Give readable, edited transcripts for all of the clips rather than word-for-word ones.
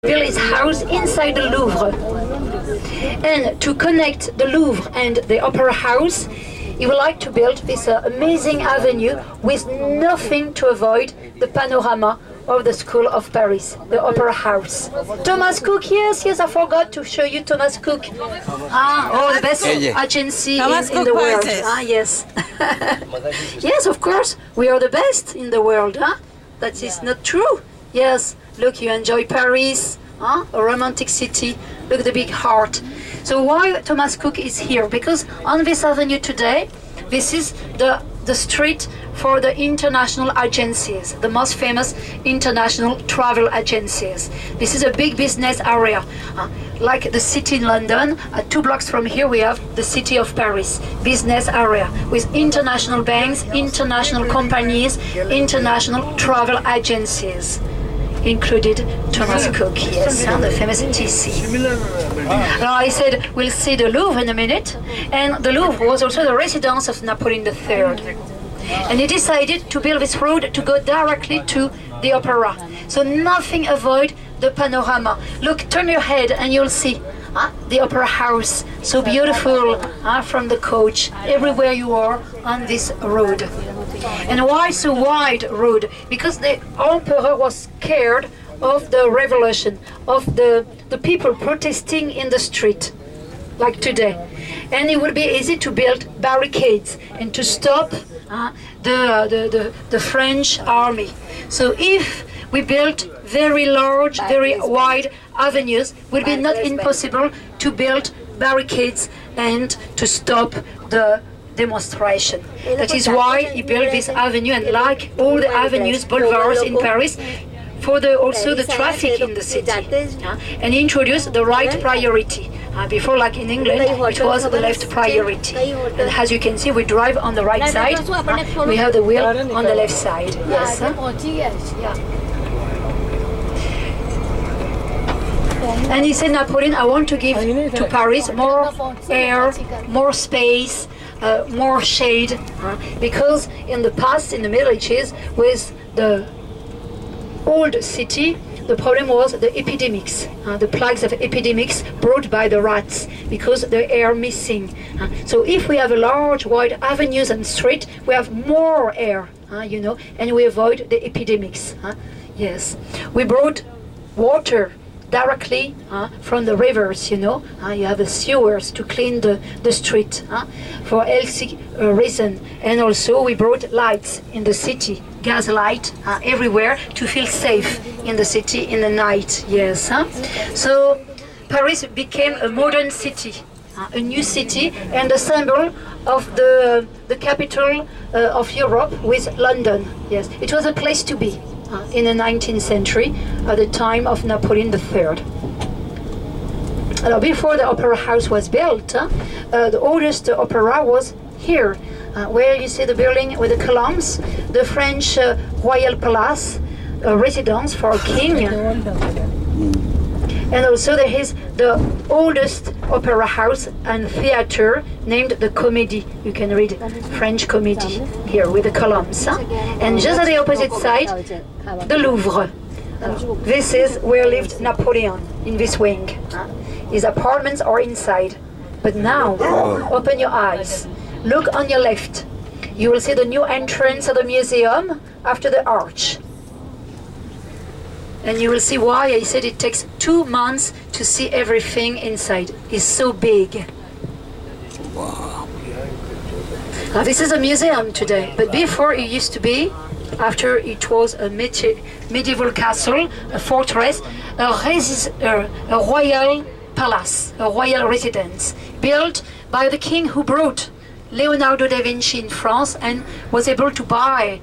built his house inside the Louvre. And to connect the Louvre and the Opera House, he would like to build this amazing avenue with nothing to avoid the panorama of the School of Paris, the Opera House. Thomas Cook, yes, I forgot to show you Thomas Cook. The best agency in the world. Yes. Yes, of course, we are the best in the world. That is not true. Yes, look, you enjoy Paris, a romantic city. Look, the big heart. So why Thomas Cook is here? Because on this avenue today, this is the street for the international agencies, the most famous international travel agencies. This is a big business area. Like the city in London, 2 blocks from here we have the city of Paris, business area, with international banks, international companies, international travel agencies. Included Thomas Cook, yes, the famous TC. Now I said we'll see the Louvre in a minute, and the Louvre was also the residence of Napoleon III. And he decided to build this road to go directly to the opera. So nothing avoid the panorama. Look, turn your head and you'll see the Opera House, so beautiful from the coach, everywhere you are on this road. And why so wide road? Because the emperor was scared of the revolution, of the people protesting in the street, like today. And it would be easy to build barricades and to stop the French army. So if we built very large, very wide avenues, it would be not impossible to build barricades and to stop the demonstration. That is why he built this avenue, and like all the avenues, boulevards in Paris, for also the traffic in the city. And he introduced the right priority. Before, like in England, it was the left priority. And as you can see, we drive on the right side. We have the wheel on the left side. Yes. And he said, Napoleon, I want to give to Paris more air, more space, more shade, because in the past, in the Middle Ages, with the old city, the problem was the epidemics, the plagues of epidemics brought by the rats, because the air missing. So if we have a large, wide avenues and street, we have more air, and we avoid the epidemics. Yes, we brought water directly from the rivers, you have the sewers to clean the street for healthy reason. And also we brought lights in the city, gas light everywhere to feel safe in the city in the night. Yes. So Paris became a modern city, a new city, and a symbol of the capital of Europe with London. Yes, it was a place to be in the 19th century, at the time of Napoleon III. Before the Opera House was built, the oldest opera was here, where you see the building with the columns, the French Royal Palace, a residence for a king. And also there is the oldest opera house and theater named the Comédie. You can read French Comédie here with the columns. And just on the opposite side, the Louvre. This is where lived Napoleon, in this wing. His apartments are inside. But now, open your eyes. Look on your left. You will see the new entrance of the museum after the arch. And you will see why I said it takes 2 months to see everything inside. It's so big. Wow. Now, this is a museum today, but before it used to be, after it was a medieval castle, a fortress, a royal palace, a royal residence, built by the king who brought Leonardo da Vinci in France and was able to buy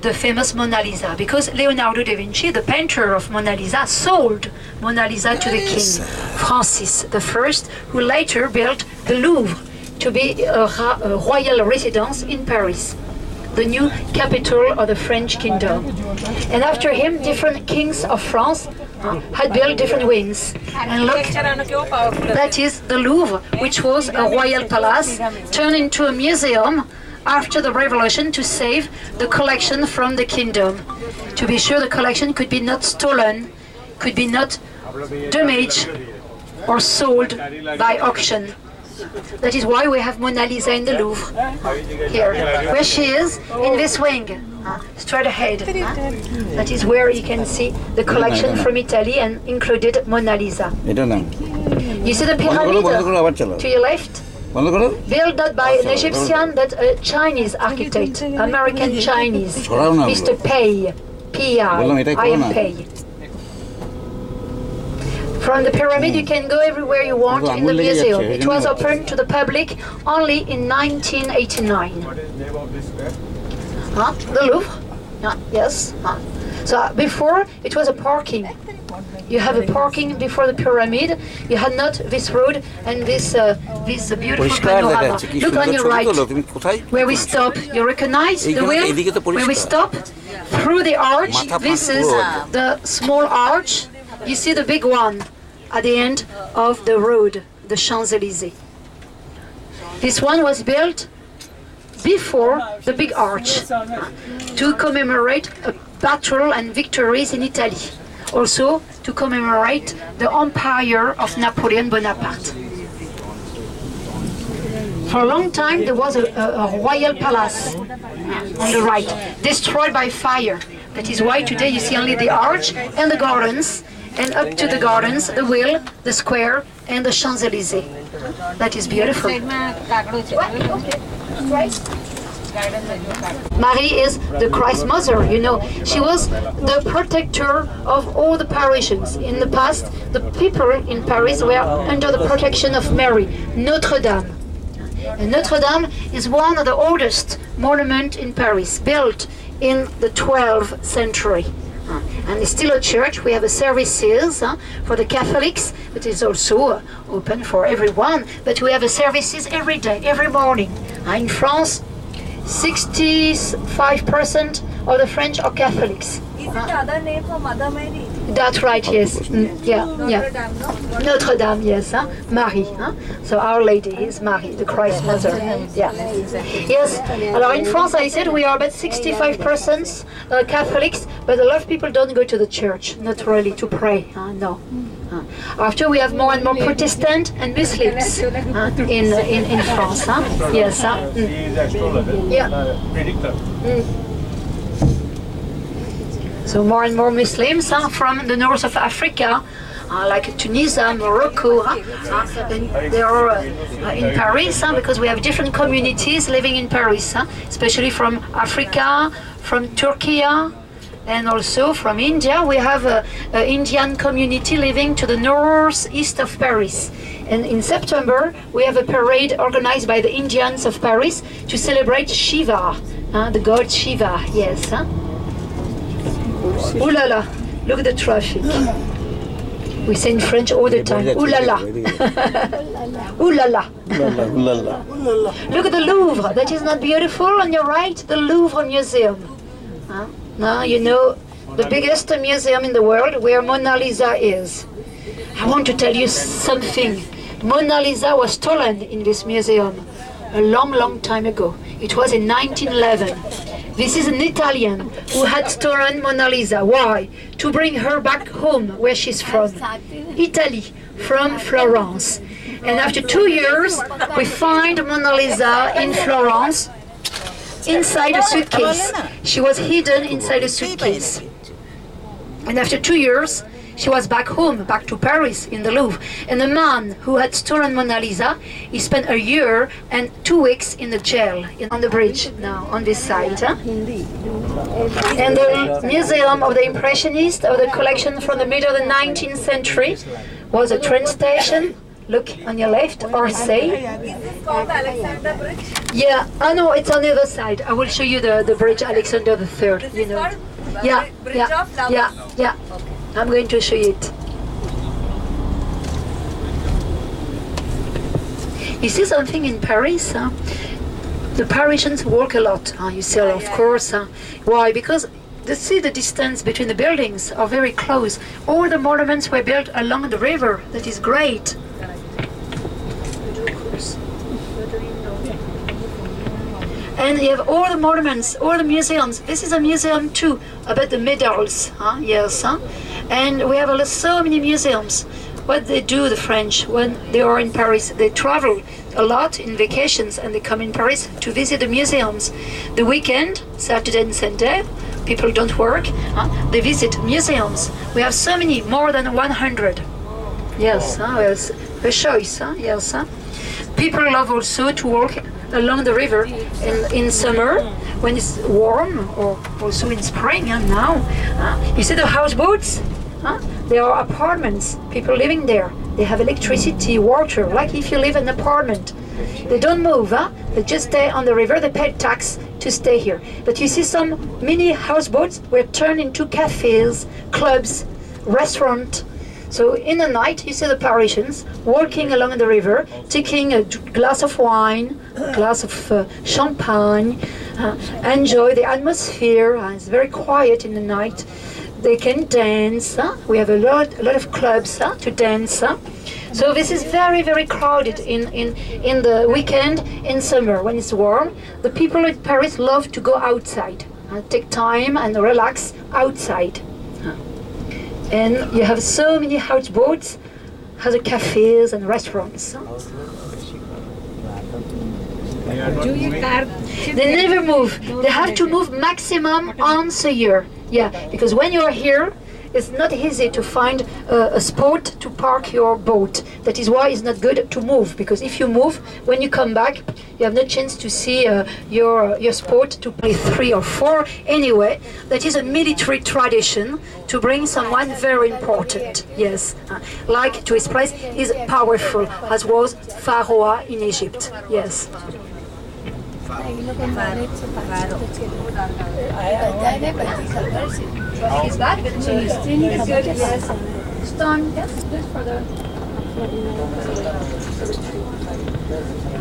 the famous Mona Lisa, because Leonardo da Vinci, the painter of Mona Lisa, sold Mona Lisa to the king, Francis I, who later built the Louvre to be a royal residence in Paris, the new capital of the French kingdom. And after him, different kings of France had built different wings. And look, that is the Louvre, which was a royal palace, turned into a museum after the revolution to save the collection from the kingdom. To be sure the collection could be not stolen, could be not damaged or sold by auction. That is why we have Mona Lisa in the Louvre, here, where she is, in this wing, straight ahead. That is where you can see the collection from Italy and included Mona Lisa. You see the pyramid to your left? Built not by an Egyptian, but a Chinese architect, American Chinese, Mr. Pei, P-I, Pei. From the pyramid you can go everywhere you want in the museum. It was opened to the public only in 1989. The Louvre? Yes. So before it was a parking. You have a parking before the pyramid. You had not this road and this beautiful panorama. Look on your right, where we stop. You recognize the wheel? Where we stop? Through the arch. This is the small arch. You see the big one at the end of the road, the Champs-Élysées. This one was built before the big arch to commemorate a battle and victories in Italy. Also to commemorate the empire of Napoleon Bonaparte. For a long time there was a royal palace on the right, destroyed by fire. That is why today you see only the arch and the gardens, and up to the gardens, the wheel, the square, and the Champs-Élysées. That is beautiful. Marie is the Christ Mother, you know. She was the protector of all the Parisians. In the past, the people in Paris were under the protection of Mary, Notre Dame. And Notre Dame is one of the oldest monuments in Paris, built in the 12th century. And it's still a church. We have a services for the Catholics, but it's also open for everyone. But we have a services every day, every morning. In France, 65% of the French are Catholics. Is it the other name for Mother Mary? That's right, yes. Yeah. Notre Dame, yes. Marie. So Our Lady is Marie, the Christ Mother. Yeah. Yes. Alors in France, I said we are about 65% Catholics, but a lot of people don't go to the church, not really to pray. No. After we have more and more Protestant and Muslims in France. Yes. Yeah. So more and more Muslims from the north of Africa, like Tunisia, Morocco, they are in Paris because we have different communities living in Paris, especially from Africa, from Turkey, and also from India. We have an Indian community living to the northeast of Paris. And in September, we have a parade organized by the Indians of Paris to celebrate Shiva, the god Shiva, yes. Ooh la la, look at the traffic. We say in French all the time, ooh la la. Ooh la la. Look at the Louvre, that is not beautiful on your right? The Louvre Museum. Now you know the biggest museum in the world where Mona Lisa is. I want to tell you something. Mona Lisa was stolen in this museum a long time ago. It was in 1911. This is an Italian who had stolen Mona Lisa. Why? To bring her back home where she's from. Italy, from Florence. And after 2 years, we find Mona Lisa in Florence inside a suitcase. She was hidden inside a suitcase. And after 2 years, she was back home, back to Paris, in the Louvre. And the man who had stolen Mona Lisa, he spent a year and 2 weeks in the jail, on the bridge now, on this side. And the Museum of the Impressionists, of the collection from the middle of the 19th century, was a train station. Look on your left, Orsay. Is this called the Alexander Bridge? Yeah, no, it's on the other side. I will show you the bridge Alexander III, you know. Yeah. I'm going to show you it. You see something in Paris? The Parisians walk a lot. You see, of course. Why? Because see the distance between the buildings are very close. All the monuments were built along the river. That is great. And you have all the monuments, all the museums. This is a museum too, about the medals. Yes. And we have so many museums. What they do, the French, when they are in Paris, they travel a lot in vacations and they come in Paris to visit the museums. The weekend, Saturday and Sunday, people don't work, they visit museums. We have so many, more than 100. Yes, there's a choice, yes. People love also to walk along the river in summer when it's warm, or also in spring. And now, you see the houseboats? They are apartments, people living there. They have electricity, water, like if you live in an apartment. They don't move, they just stay on the river, they pay tax to stay here. But you see some mini houseboats were turned into cafes, clubs, restaurants. So in the night, you see the Parisians walking along the river, taking a glass of wine, a glass of champagne, enjoy the atmosphere. It's very quiet in the night. They can dance. We have a lot of clubs to dance. So this is very, very crowded in the weekend, in summer when it's warm. The people in Paris love to go outside, take time and relax outside. And you have so many houseboats, other cafes and restaurants. They never move. They have to move maximum once a year. Yeah, because when you're here, it's not easy to find a spot to park your boat. That is why it's not good to move, because if you move, when you come back, you have no chance to see your spot to play 3 or 4. Anyway, that is a military tradition to bring someone very important. Yes, like to express is powerful, as was Pharaoh in Egypt. Yes. Is that good? It's good, yes. Stone, yes, good for the...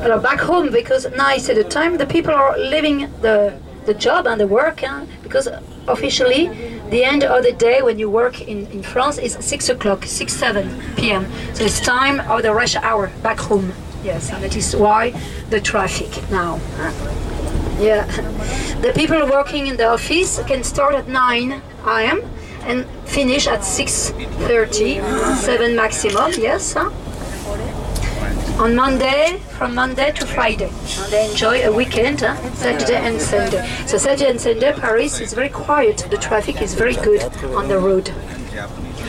Well, back home, because nice at the time, the people are leaving the job and the work, because officially the end of the day when you work in France is 6 o'clock, 7 p.m. So it's time of the rush hour back home. Yes, and that is why the traffic now. Yeah, the people working in the office can start at 9 a.m. and finish at 6:30, 7 maximum, yes. On Monday, from Monday to Friday. And they enjoy a weekend, Saturday and Sunday. So Saturday and Sunday, Paris is very quiet. The traffic is very good on the road.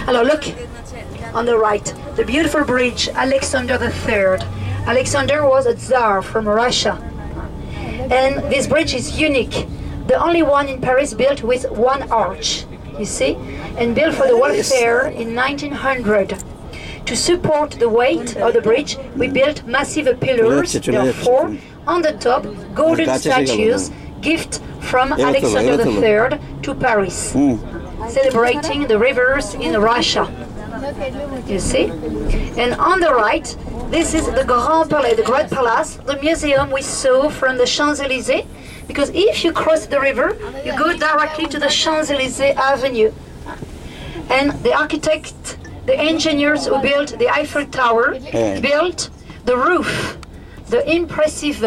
Alors look, on the right, the beautiful bridge, Alexander III. Alexander was a Tsar from Russia. And this bridge is unique. The only one in Paris built with one arch, you see, and built for the welfare in 1900. To support the weight of the bridge, we built massive pillars, therefore, on the top, golden statues, gift from Alexander III to Paris, celebrating the rivers in Russia. You see? And on the right, this is the Grand Palais, the Great Palace, the museum we saw from the Champs-Élysées, because if you cross the river, you go directly to the Champs-Élysées Avenue. And the architect, the engineers who built the Eiffel Tower, built the roof, the impressive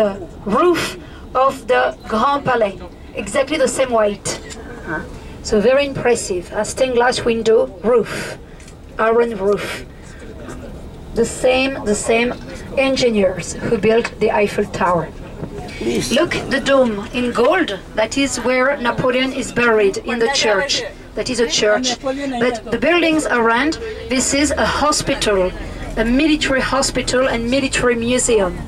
roof of the Grand Palais, exactly the same weight. So very impressive, a stained glass window roof, iron roof. The same engineers who built the Eiffel Tower. Look, the dome in gold, that is where Napoleon is buried in the church. That is a church. But the buildings around, this is a hospital, a military hospital and military museum.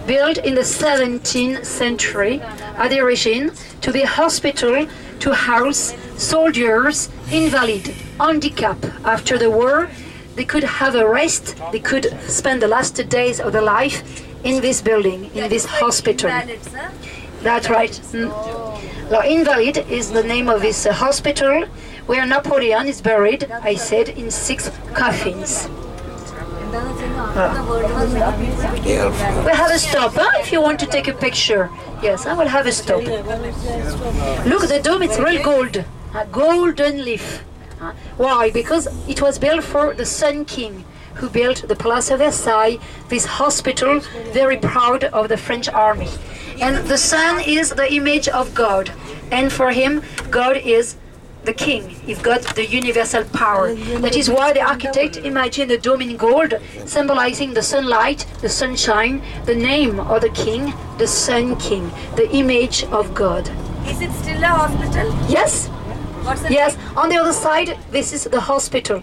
Built in the 17th century at the origin to be a hospital to house soldiers, invalid, handicapped. After the war, they could have a rest, they could spend the last days of their life in this building, in this hospital. That's right. Now, Invalid is the name of this hospital where Napoleon is buried, I said, in 6 coffins. We'll have a stop, if you want to take a picture. Yes, I will have a stop. Look, the dome, it's real gold, a golden leaf. Why? Because it was built for the Sun King, who built the Palace of Versailles, this hospital, very proud of the French army. And the sun is the image of God. And for him, God is the king. You've got the universal power. That is why the architect imagined the dome in gold, symbolizing the sunlight, the sunshine, the name of the king, the Sun King, the image of God. Is it still a hospital? Yes, What's the yes. On the other side, this is the hospital.